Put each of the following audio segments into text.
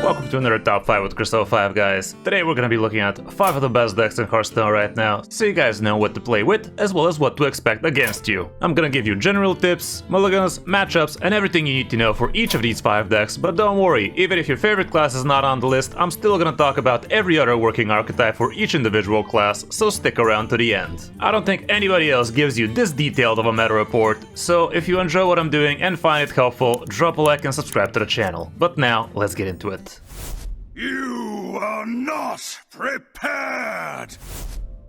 Welcome to another top 5 with Kris 05, guys. Today we're gonna be looking at 5 of the best decks in Hearthstone right now, so you guys know what to play with, as well as what to expect against you. I'm gonna give you general tips, mulligans, matchups, and everything you need to know for each of these 5 decks, but don't worry, even if your favorite class is not on the list, I'm still gonna talk about every other working archetype for each individual class, so stick around to the end. I don't think anybody else gives you this detailed of a meta report, so if you enjoy what I'm doing and find it helpful, drop a like and subscribe to the channel. But now, let's get into it. You are not prepared!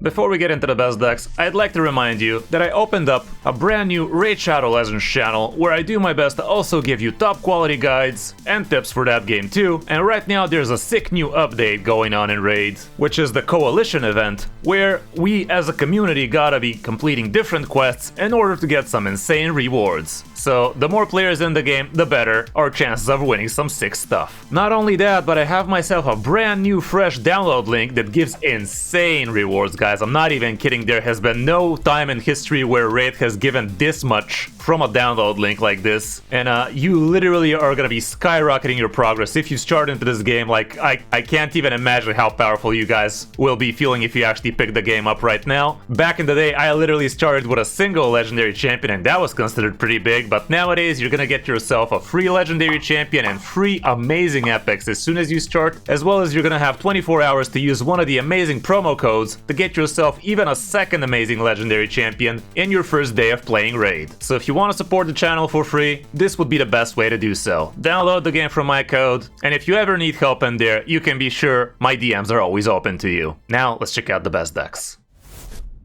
Before we get into the best decks, I'd like to remind you that I opened up a brand new Raid Shadow Legends channel where I do my best to also give you top quality guides and tips for that game too, and right now there's a sick new update going on in Raid, which is the Coalition event, where we as a community gotta be completing different quests in order to get some insane rewards. So the more players in the game, the better our chances of winning some sick stuff. Not only that, but I have myself a brand new fresh download link that gives insane rewards, guys. I'm not even kidding, there has been no time in history where Raid has given this much from a download link like this, and you literally are gonna be skyrocketing your progress if you start into this game. Like, I can't even imagine how powerful you guys will be feeling if you actually pick the game up right now. Back in the day, I literally started with a single legendary champion, and that was considered pretty big, but nowadays you're gonna get yourself a free legendary champion and free amazing epics as soon as you start, as well as you're gonna have 24 hours to use one of the amazing promo codes to get yourself even a second amazing legendary champion in your first day of playing Raid. So if you want to support the channel for free, this would be the best way to do so. Download the game from my code, and if you ever need help in there, you can be sure my DMs are always open to you. Now let's check out the best decks.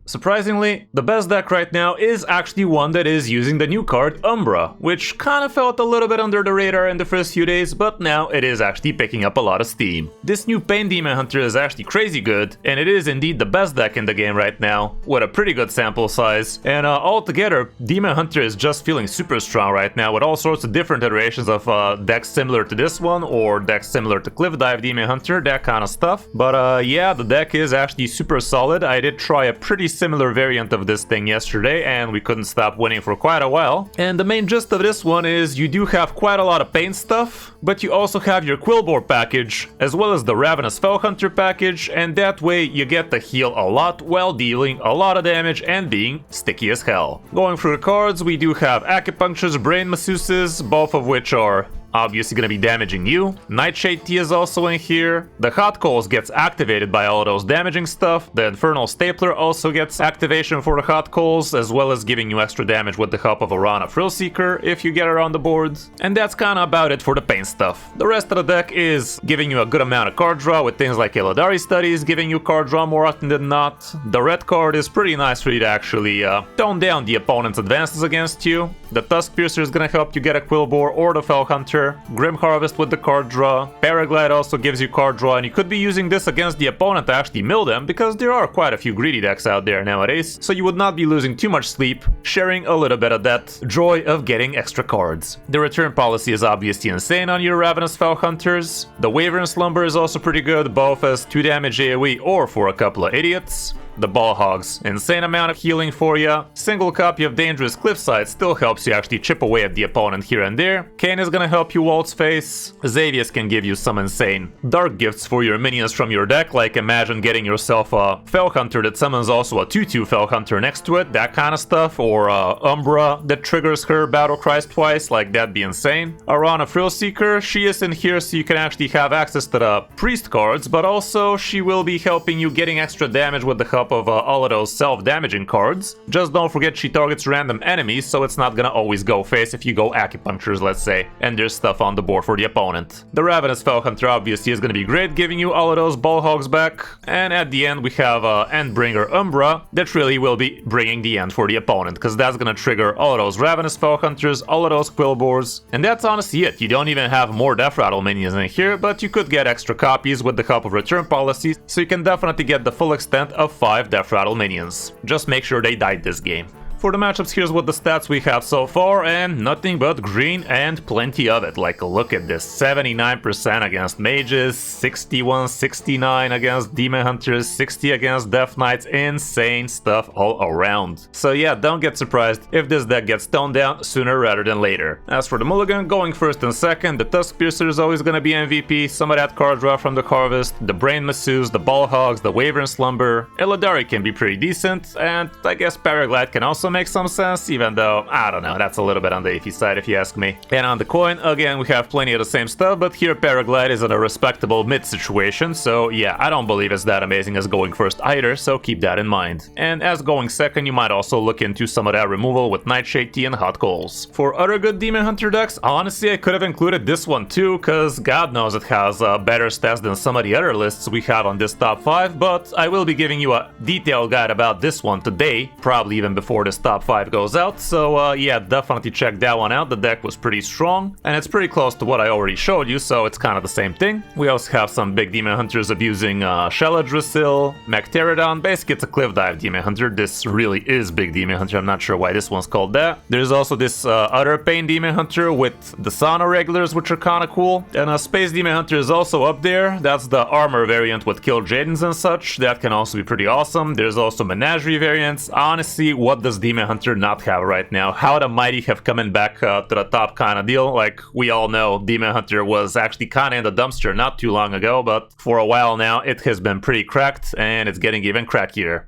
Surprisingly, the best deck right now is actually one that is using the new card Umbra, which kind of felt a little bit under the radar in the first few days, but now it is actually picking up a lot of steam. This new Pain Demon Hunter is actually crazy good, and it is indeed the best deck in the game right now, with a pretty good sample size, and altogether, Demon Hunter is just feeling super strong right now with all sorts of different iterations of decks similar to this one, or decks similar to Cliff Dive Demon Hunter, that kind of stuff. But yeah, the deck is actually super solid. I did try a pretty similar variant of this thing yesterday, and we couldn't stop winning for quite a while. And the main gist of this one is you do have quite a lot of pain stuff, but you also have your Quillbore package, as well as the Ravenous Felhunter package, and that way you get to heal a lot while dealing a lot of damage and being sticky as hell. Going through the cards, we do have Acupunctures, Brain Masseuses, both of which are obviously gonna be damaging you. Nightshade Tea is also in here. The Hot Coals gets activated by all of those damaging stuff. The Infernal Stapler also gets activation for the Hot Coals, as well as giving you extra damage with the help of Arana Thrillseeker if you get her on the board. And that's kinda about it for the pain stuff. The rest of the deck is giving you a good amount of card draw with things like Illidari Studies, giving you card draw more often than not. The red card is pretty nice for you to actually tone down the opponent's advances against you. The Tusk Piercer is gonna help you get a Quillbore or the Felhunter. Grim Harvest with the card draw. Paraglide also gives you card draw, and you could be using this against the opponent to actually mill them, because there are quite a few greedy decks out there nowadays, so you would not be losing too much sleep, sharing a little bit of that joy of getting extra cards. The return policy is obviously insane on your Ravenous Felhunters. The Wyvern Slumber is also pretty good, both as 2 damage AoE or for a couple of idiots. The Ball Hogs, insane amount of healing for ya. Single copy of Dangerous Cliffside still helps you actually chip away at the opponent here and there. Kane is gonna help you Waltz Face. Xavius can give you some insane dark gifts for your minions from your deck, like imagine getting yourself a Felhunter that summons also a 2/2 Felhunter next to it, that kind of stuff, or Umbra that triggers her Battle Cries twice, like that'd be insane. Arana Thrillseeker, she is in here so you can actually have access to the Priest cards, but also she will be helping you getting extra damage with the help of all of those self-damaging cards. Just don't forget she targets random enemies, so it's not gonna always go face if you go Acupunctures, let's say, and there's stuff on the board for the opponent. The Ravenous Felhunter obviously is gonna be great, giving you all of those Ball Hogs back, and at the end we have Endbringer Umbra that really will be bringing the end for the opponent, because that's gonna trigger all of those Ravenous Felhunters, all of those Quillbores, and that's honestly it. You don't even have more Death Rattle minions in here, but you could get extra copies with the help of return policies, so you can definitely get the full extent of 5 Death Rattle minions. Just make sure they died this game. For the matchups, here's what the stats we have so far, and nothing but green and plenty of it. Like, look at this, 79% against mages, 61-69 against demon hunters, 60 against death knights, insane stuff all around. So yeah, don't get surprised if this deck gets toned down sooner rather than later. As for the mulligan, going first and second, the Tusk Piercer is always gonna be MVP, some of that card draw from the Harvest, the Brain Masseuse, the Ball Hogs, the Wyvern Slumber, Illidari can be pretty decent, and I guess Paraglide can also make some sense, even though, I don't know, that's a little bit on the iffy side if you ask me. And on the coin, again, we have plenty of the same stuff, but here Paraglide is in a respectable mid situation, so yeah, I don't believe it's that amazing as going first either, so keep that in mind. And as going second, you might also look into some of that removal with Nightshade Tea and Hot Coals. For other good Demon Hunter decks, honestly, I could have included this one too, cause God knows it has better stats than some of the other lists we have on this top 5, but I will be giving you a detailed guide about this one today, probably even before this top 5 goes out, so yeah, definitely check that one out. The deck was pretty strong, and it's pretty close to what I already showed you, so it's kind of the same thing. We also have some big demon hunters abusing Shelladrasil, Mecterodon. Basically it's a cliff dive demon hunter. This really is big demon hunter, I'm not sure why this one's called that. There's also this other pain demon hunter with the Sauna regulars, which are kind of cool, and a space demon hunter is also up there. That's the armor variant with Kill Jadens and such. That can also be pretty awesome. There's also Menagerie variants. Honestly, what does demon hunter not have right now? How the mighty have coming back to the top kind of deal. Like, we all know demon hunter was actually kind of in the dumpster not too long ago, but for a while now it has been pretty cracked, and it's getting even crackier.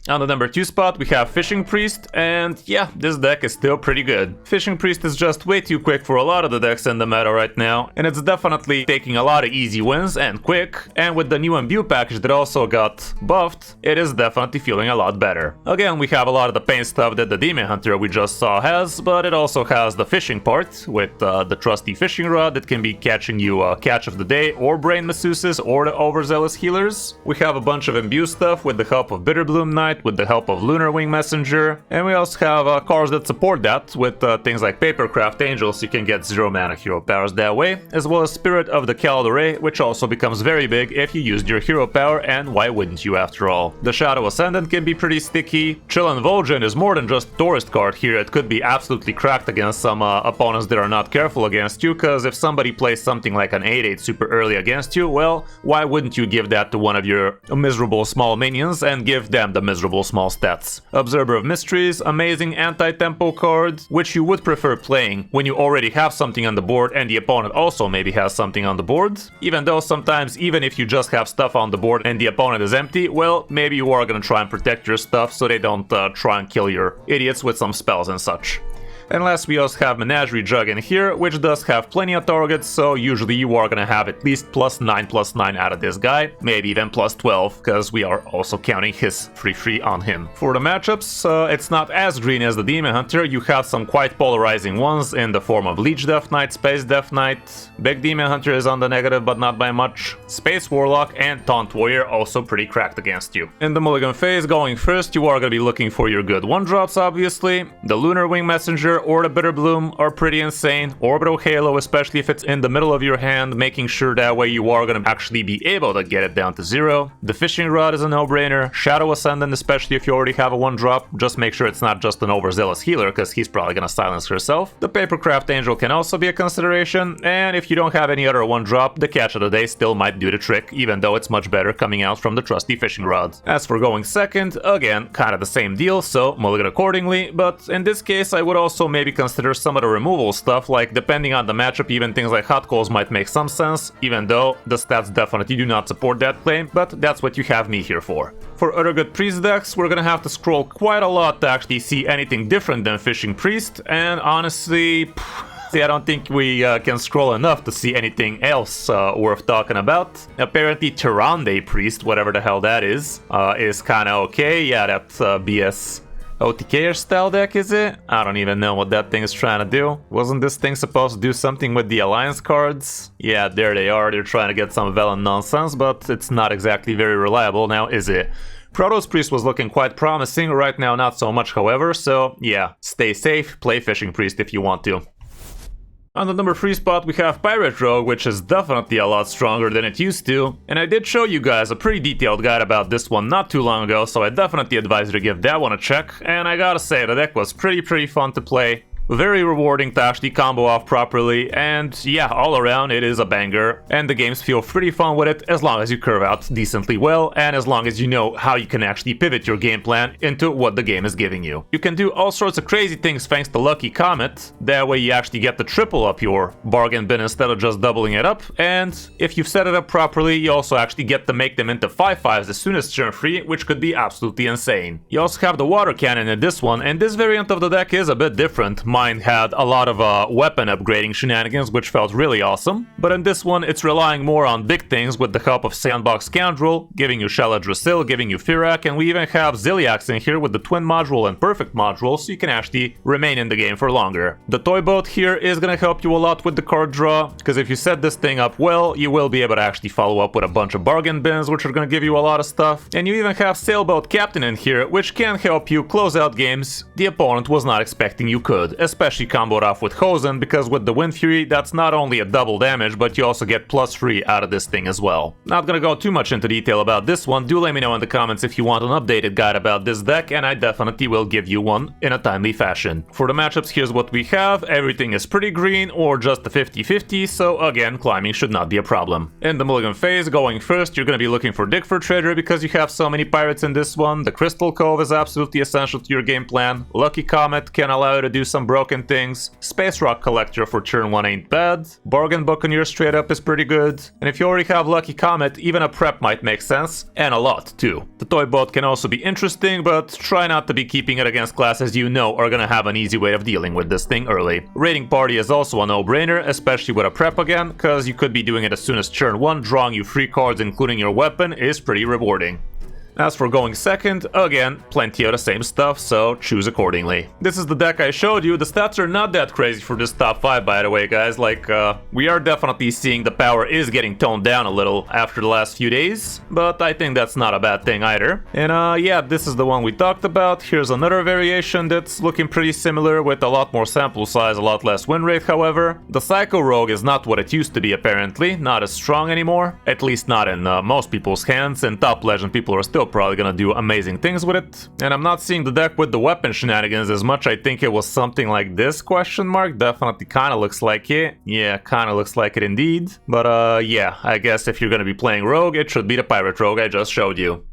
On the number 2 spot, we have Fishing Priest, and yeah, this deck is still pretty good. Fishing Priest is just way too quick for a lot of the decks in the meta right now, and it's definitely taking a lot of easy wins and quick, and with the new Imbue package that also got buffed, it is definitely feeling a lot better. Again, we have a lot of the pain stuff that the Demon Hunter we just saw has, but it also has the fishing part, with the trusty fishing rod that can be catching you Catch of the Day, or Brain Masseuses, or the Overzealous Healers. We have a bunch of Imbue stuff with the help of Bitterbloom Knight, with the help of Lunar Wing Messenger, and we also have cards that support that with things like Papercraft Angels. You can get 0 mana hero powers that way, as well as Spirit of the Caldore, which also becomes very big if you used your hero power, and why wouldn't you after all? The Shadow Ascendant can be pretty sticky. Chillin' Vol'jin is more than just tourist card here. It could be absolutely cracked against some opponents that are not careful against you, because if somebody plays something like an 8/8 super early against you, well, why wouldn't you give that to one of your miserable small minions and give them the miserable small stats? Observer of Mysteries, amazing anti-tempo card, which you would prefer playing when you already have something on the board and the opponent also maybe has something on the board. Even though sometimes, even if you just have stuff on the board and the opponent is empty, well, maybe you are gonna try and protect your stuff so they don't try and kill your idiots with some spells and such. And last, we also have Menagerie Jug in here, which does have plenty of targets, so usually you are gonna have at least +9/+9 out of this guy, maybe even +12, because we are also counting his free on him. For the matchups, it's not as green as the Demon Hunter. You have some quite polarizing ones in the form of Leech Death Knight, Space Death Knight, Big Demon Hunter is on the negative but not by much, Space Warlock, and Taunt Warrior also pretty cracked against you. In the mulligan phase, going first, you are gonna be looking for your good 1-drops, obviously. The Lunar Wing Messenger or the Bitterbloom are pretty insane. Orbital Halo, especially if it's in the middle of your hand, making sure that way you are gonna actually be able to get it down to 0. The Fishing Rod is a no-brainer. Shadow Ascendant, especially if you already have a 1-drop, just make sure it's not just an Overzealous Healer, because he's probably gonna silence herself. The Papercraft Angel can also be a consideration, and if you don't have any other 1-drop, the Catch of the Day still might do the trick, even though it's much better coming out from the trusty Fishing Rod. As for going second, again, kind of the same deal, so mulligan accordingly, but in this case I would also maybe consider some of the removal stuff, like depending on the matchup, even things like Hot Coals might make some sense, even though the stats definitely do not support that claim, but that's what you have me here for. For other good Priest decks, we're gonna have to scroll quite a lot to actually see anything different than Fishing Priest, and honestly, I don't think we can scroll enough to see anything else worth talking about. Apparently Tyrande Priest, whatever the hell that is kinda okay. Yeah, that's BS OTKer style deck, is it? I don't even know what that thing is trying to do. Wasn't this thing supposed to do something with the Alliance cards? Yeah, there they are. They're trying to get some Velen nonsense, but it's not exactly very reliable now, is it? Protoss Priest was looking quite promising. Right now, not so much, however, so yeah, stay safe, play Fishing Priest if you want to. On the number 3 spot we have Pirate Rogue, which is definitely a lot stronger than it used to, and I did show you guys a pretty detailed guide about this one not too long ago, so I definitely advise you to give that one a check, and I gotta say the deck was pretty fun to play. Very rewarding to actually combo off properly, and yeah, all around it is a banger, and the games feel pretty fun with it as long as you curve out decently well, and as long as you know how you can actually pivot your game plan into what the game is giving you. You can do all sorts of crazy things thanks to Lucky Comet, that way you actually get to triple up your bargain bin instead of just doubling it up, and if you've set it up properly, you also actually get to make them into 5/5s as soon as turn 3, which could be absolutely insane. You also have the water cannon in this one, and this variant of the deck is a bit different. Mine had a lot of weapon upgrading shenanigans, which felt really awesome, but in this one it's relying more on big things with the help of Sandbox Scoundrel, giving you Shella Drasil, giving you Firak, and we even have Ziliax in here with the Twin Module and Perfect Module, so you can actually remain in the game for longer. The Toy Boat here is gonna help you a lot with the card draw, because if you set this thing up well, you will be able to actually follow up with a bunch of bargain bins, which are gonna give you a lot of stuff, and you even have Sailboat Captain in here, which can help you close out games the opponent was not expecting you could, especially comboed off with Hosen, because with the Wind Fury, that's not only a double damage, but you also get +3 out of this thing as well. Not gonna go too much into detail about this one, do let me know in the comments if you want an updated guide about this deck, and I definitely will give you one in a timely fashion. For the matchups, here's what we have. Everything is pretty green, or just a 50-50, so again, climbing should not be a problem. In the Mulligan phase, going first, you're gonna be looking for Digford Trader because you have so many pirates in this one. The Crystal Cove is absolutely essential to your game plan. Lucky Comet can allow you to do some broken things. Space Rock Collector for turn 1 ain't bad. Bargain Buccaneer straight up is pretty good. And if you already have Lucky Comet, even a prep might make sense, and a lot too. The Toy Boat can also be interesting, but try not to be keeping it against classes you know are gonna have an easy way of dealing with this thing early. Raiding Party is also a no-brainer, especially with a prep again, cause you could be doing it as soon as turn 1, drawing you 3 cards including your weapon is pretty rewarding. As for going second, again, plenty of the same stuff, so choose accordingly. This is the deck I showed you. The stats are not that crazy for this top 5, by the way, guys. Like, we are definitely seeing the power is getting toned down a little after the last few days, but I think that's not a bad thing either. And yeah, this is the one we talked about. Here's another variation that's looking pretty similar with a lot more sample size, a lot less win rate, however. The Psycho Rogue is not what it used to be, apparently. Not as strong anymore, at least not in most people's hands, and top Legend people are still probably gonna do amazing things with it. And I'm not seeing the deck with the weapon shenanigans as much. I think it was something like this, question mark. Definitely kind of looks like it. Yeah, kind of looks like it indeed. But yeah, I guess if you're gonna be playing Rogue, it should be the Pirate Rogue I just showed you.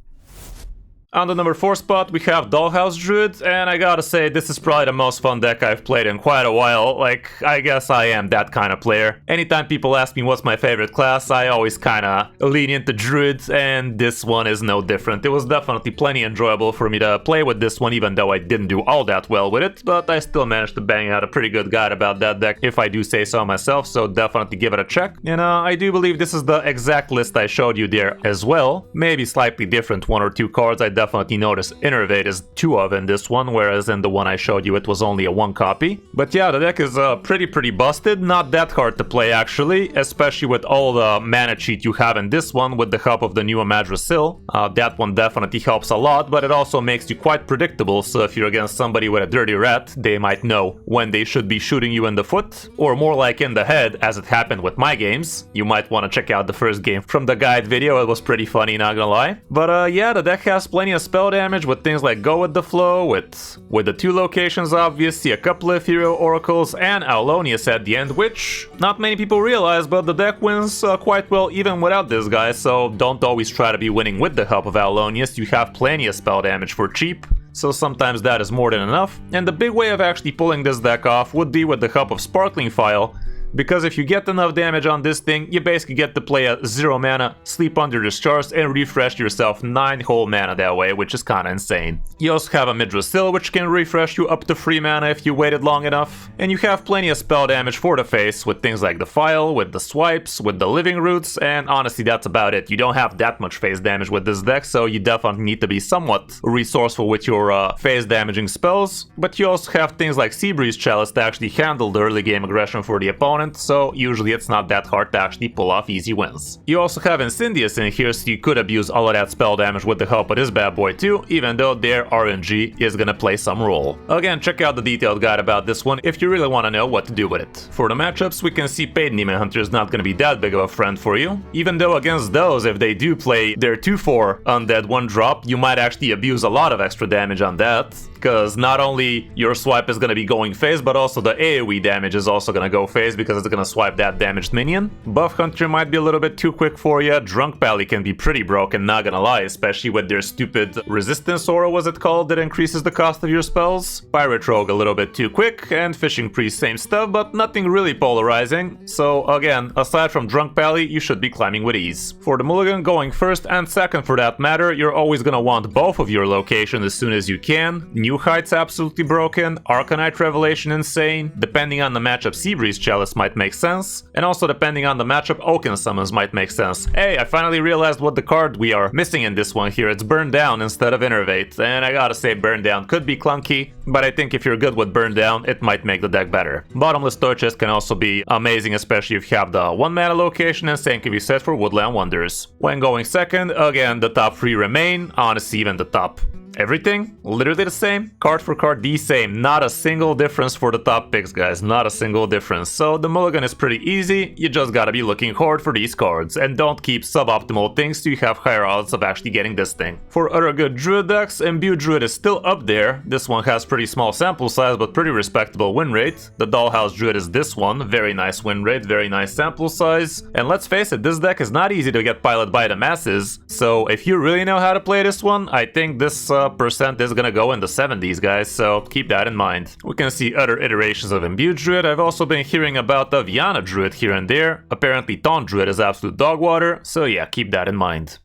On the number 4 spot, we have Dollhouse Druid, and I gotta say, this is probably the most fun deck I've played in quite a while. Like, I guess I am that kind of player. Anytime people ask me what's my favorite class, I always kinda lean into Druid, and this one is no different. It was definitely plenty enjoyable for me to play with this one, even though I didn't do all that well with it, but I still managed to bang out a pretty good guide about that deck, if I do say so myself, so definitely give it a check. And I do believe this is the exact list I showed you there as well. Maybe slightly different 1 or 2 cards. I definitely notice Innervate is 2 of in this one, whereas in the one I showed you it was only a 1 copy. But yeah, the deck is pretty busted, not that hard to play actually, especially with all the mana cheat you have in this one with the help of the new Amadrasil. That one definitely helps a lot, but it also makes you quite predictable, so if you're against somebody with a Dirty Rat, they might know when they should be shooting you in the foot, or more like in the head, as it happened with my games. You might want to check out the first game from the guide video, it was pretty funny, not gonna lie. But yeah, the deck has plenty of spell damage with things like Go with the Flow, with the 2 locations obviously, a couple of Ethereal Oracles, and Aulonius at the end, which not many people realize, but the deck wins quite well even without this guy, so don't always try to be winning with the help of Aulonius. You have plenty of spell damage for cheap, so sometimes that is more than enough. And the big way of actually pulling this deck off would be with the help of Sparkling File, because if you get enough damage on this thing, you basically get to play a 0 mana, sleep under discharge, and refresh yourself 9 whole mana that way, which is kinda insane. You also have a Midrasil, which can refresh you up to 3 mana if you waited long enough. And you have plenty of spell damage for the face with things like the File, with the Swipes, with the Living Roots, and honestly that's about it. You don't have that much face damage with this deck, so you definitely need to be somewhat resourceful with your face damaging spells. But you also have things like Seabreeze Chalice to actually handle the early game aggression for the opponent. opponent, so usually it's not that hard to actually pull off easy wins. You also have Incendious in here, so you could abuse all of that spell damage with the help of this bad boy too, even though their RNG is gonna play some role. Again, check out the detailed guide about this one if you really want to know what to do with it. For the matchups, we can see Paid Demon Hunter is not gonna be that big of a friend for you, even though against those, if they do play their 2/4 undead 1-drop, you might actually abuse a lot of extra damage on that, because not only your swipe is gonna be going phase, but also the AoE damage is also gonna go phase because it's gonna swipe that damaged minion. Buff Hunter might be a little bit too quick for you. Drunk Pally can be pretty broken, not gonna lie, especially with their stupid resistance aura, was it called, that increases the cost of your spells. Pirate Rogue a little bit too quick, and Fishing Priest same stuff, but nothing really polarizing. So again, aside from Drunk Pally, you should be climbing with ease. For the Mulligan, going first and second for that matter, you're always gonna want both of your locations as soon as you can. New Heights absolutely broken, Arcanite Revelation insane, depending on the matchup Seabreeze Chalice might make sense, and also depending on the matchup Oaken Summons might make sense. Hey, I finally realized what the card we are missing in this one here, it's Burn Down instead of Innervate, and I gotta say Burn Down could be clunky, but I think if you're good with Burn Down, it might make the deck better. Bottomless Torches can also be amazing, especially if you have the 1 mana location, and same can be set for Woodland Wonders. When going second, again, the top 3 remain, honestly even the top everything, literally the same, card for card the same, not a single difference for the top picks, guys, not a single difference. So the mulligan is pretty easy, you just gotta be looking hard for these cards, and don't keep suboptimal things so you have higher odds of actually getting this thing. For other good Druid decks, Imbued Druid is still up there, this one has pretty small sample size but pretty respectable win rate. The Dollhouse Druid is this one, very nice win rate, very nice sample size, and let's face it, this deck is not easy to get piloted by the masses, so if you really know how to play this one, I think this percent is gonna go in the 70s, guys, so keep that in mind. We can see other iterations of Imbued Druid. I've also been hearing about the Viana Druid here and there. Apparently Taunt Druid is absolute dog water, so yeah, keep that in mind.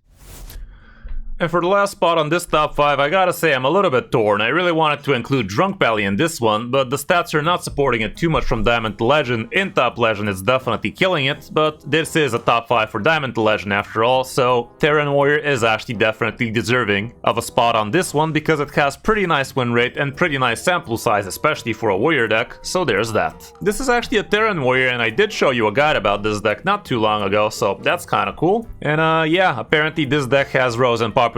And for the last spot on this top 5, I gotta say I'm a little bit torn. I really wanted to include Drunk Pally in this one, but the stats are not supporting it too much from Diamond to Legend. In Top Legend it's definitely killing it, but this is a top 5 for Diamond to Legend after all, so Terran Warrior is actually definitely deserving of a spot on this one because it has pretty nice win rate and pretty nice sample size, especially for a Warrior deck, so there's that. This is actually a Terran Warrior, and I did show you a guide about this deck not too long ago, so that's kinda cool. And yeah, apparently this deck has rose in popularity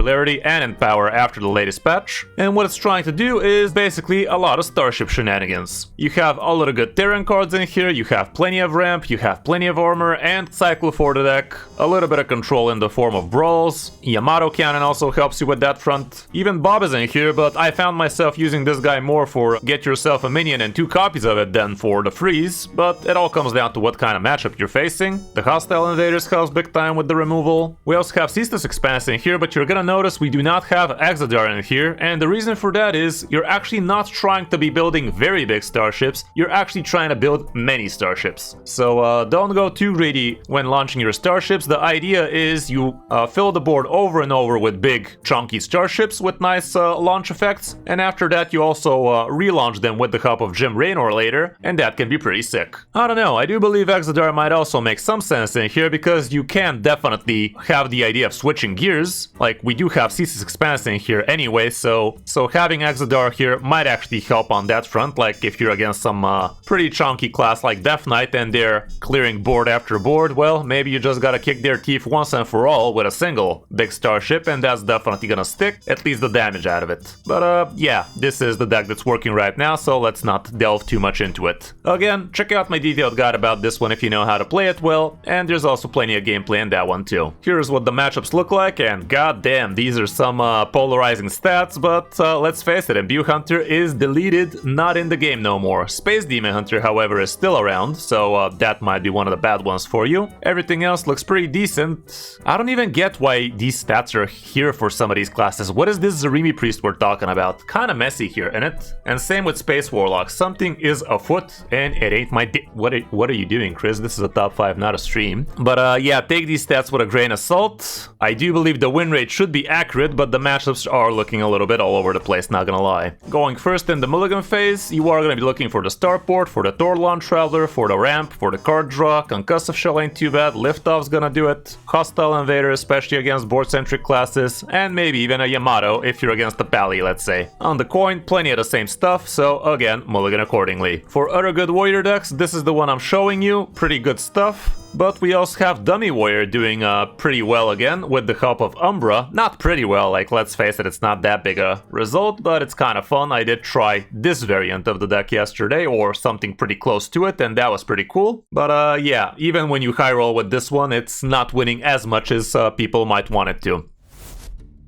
and in power after the latest patch, and what it's trying to do is basically a lot of Starship shenanigans. You have a lot of good Terran cards in here, you have plenty of ramp, you have plenty of armor and cycle for the deck, a little bit of control in the form of brawls. Yamato Cannon also helps you with that front. Even Bob is in here, but I found myself using this guy more for get yourself a minion and 2 copies of it than for the freeze, but it all comes down to what kind of matchup you're facing. The Hostile Invaders helps big time with the removal. We also have Ceaseless Expanse in here, but you're gonna notice we do not have Exodar in here, and the reason for that is you're actually not trying to be building very big starships, you're actually trying to build many starships. So don't go too greedy when launching your starships. The idea is you fill the board over and over with big chunky starships with nice launch effects, and after that you also relaunch them with the help of Jim Raynor later, and that can be pretty sick. I don't know, I do believe Exodar might also make some sense in here because you can definitely have the idea of switching gears, like we do have Ceaseless Expanse in here anyway, so having Exodar here might actually help on that front, like if you're against some pretty chunky class like Death Knight and they're clearing board after board, well, maybe you just gotta kick their teeth once and for all with a single big starship, and that's definitely gonna stick, at least the damage out of it. But yeah, this is the deck that's working right now, so let's not delve too much into it. Again, check out my detailed guide about this one if you know how to play it well, and there's also plenty of gameplay in that one too. Here's what the matchups look like, and goddamn, these are some polarizing stats, but let's face it, Imbued Hunter is deleted, not in the game no more. Space Demon Hunter, however, is still around, so that might be one of the bad ones for you. Everything else looks pretty decent. I don't even get why these stats are here for some of these classes. What is this Zarimi Priest we're talking about? Kinda messy here, isn't it? And same with Space Warlock. Something is afoot, and it ain't my What are you doing, Kris? This is a top 5, not a stream. But yeah, take these stats with a grain of salt. I do believe the win rate should should be accurate, but the matchups are looking a little bit all over the place, not gonna lie. Going first in the mulligan phase, you are gonna be looking for the starport, for the Thorlon Traveler, for the ramp, for the card draw. Concussive Shell ain't too bad, Liftoff's gonna do it, Hostile Invader, especially against board-centric classes, and maybe even a Yamato if you're against the Pally, let's say. On the coin, plenty of the same stuff, so again, mulligan accordingly. For other good warrior decks, this is the one I'm showing you, pretty good stuff. But we also have Dummy Warrior doing pretty well again with the help of Umbra. Not pretty well, like let's face it, it's not that big a result, but it's kind of fun. I did try this variant of the deck yesterday, or something pretty close to it, and that was pretty cool. But yeah, even when you high roll with this one, it's not winning as much as people might want it to.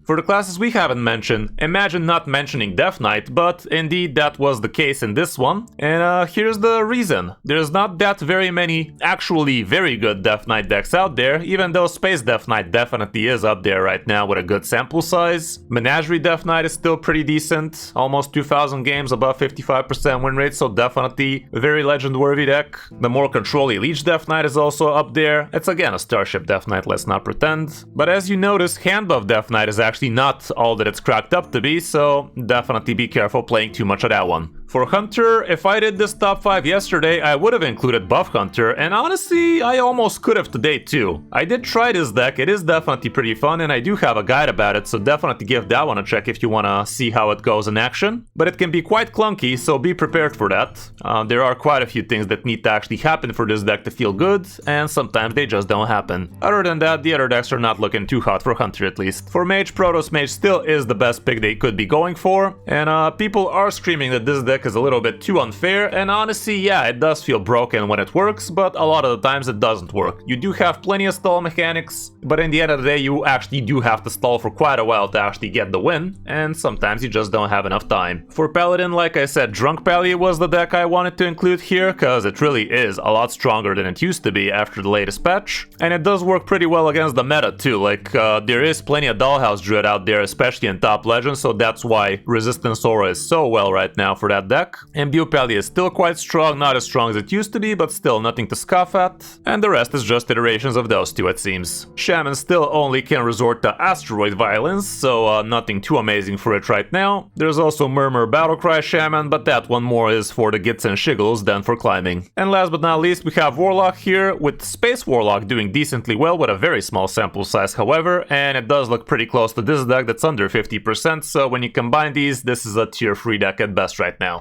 For the classes we haven't mentioned, imagine not mentioning Death Knight, but indeed that was the case in this one. And here's the reason. There's not that very many actually very good Death Knight decks out there, even though Space Death Knight definitely is up there right now with a good sample size. Menagerie Death Knight is still pretty decent, almost 2000 games, above 55% win rate, so definitely a very legend-worthy deck. The more Control Elite Death Knight is also up there. It's again a Starship Death Knight, let's not pretend. But as you notice, Hand Buff Death Knight is actually not all that it's cracked up to be, so definitely be careful playing too much of that one. For Hunter, if I did this top 5 yesterday, I would have included Buff Hunter, and honestly, I almost could have today too. I did try this deck, it is definitely pretty fun, and I do have a guide about it, so definitely give that one a check if you wanna see how it goes in action. But it can be quite clunky, so be prepared for that. There are quite a few things that need to actually happen for this deck to feel good, and sometimes they just don't happen. Other than that, the other decks are not looking too hot for Hunter at least. For Mage, Protoss Mage still is the best pick they could be going for, and people are screaming that this deck is a little bit too unfair, and honestly, yeah, it does feel broken when it works, but a lot of the times it doesn't work. You do have plenty of stall mechanics, but in the end of the day, you actually do have to stall for quite a while to actually get the win, and sometimes you just don't have enough time. For Paladin, like I said, Drunk Pally was the deck I wanted to include here, cause it really is a lot stronger than it used to be after the latest patch, and it does work pretty well against the meta too, like there is plenty of Dollhouse Druid out there, especially in top legends, so that's why Resistance Aura is so well right now for that deck. Imbue Pally is still quite strong, not as strong as it used to be, but still nothing to scoff at. And the rest is just iterations of those two, it seems. Shaman still only can resort to Asteroid Violence, so nothing too amazing for it right now. There's also Murmur Battlecry Shaman, but that one more is for the gits and shiggles than for climbing. And last but not least, we have Warlock here, with Space Warlock doing decently well with a very small sample size, however, and it does look pretty close to this deck that's under 50%, so when you combine these, this is a tier 3 deck at best right now.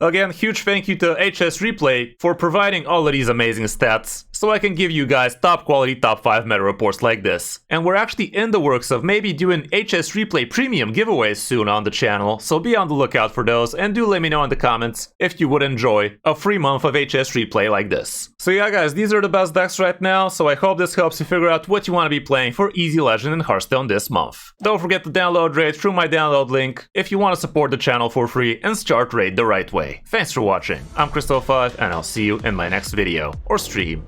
Again, huge thank you to HS Replay for providing all of these amazing stats, so I can give you guys top quality top 5 meta reports like this. And we're actually in the works of maybe doing HS Replay premium giveaways soon on the channel, so be on the lookout for those, and do let me know in the comments if you would enjoy a free month of HS Replay like this. So yeah guys, these are the best decks right now, so I hope this helps you figure out what you want to be playing for Easy Legend in Hearthstone this month. Don't forget to download Raid through my download link if you want to support the channel for free and start Raid the right way. Thanks for watching, I'm Kris, and I'll see you in my next video or stream.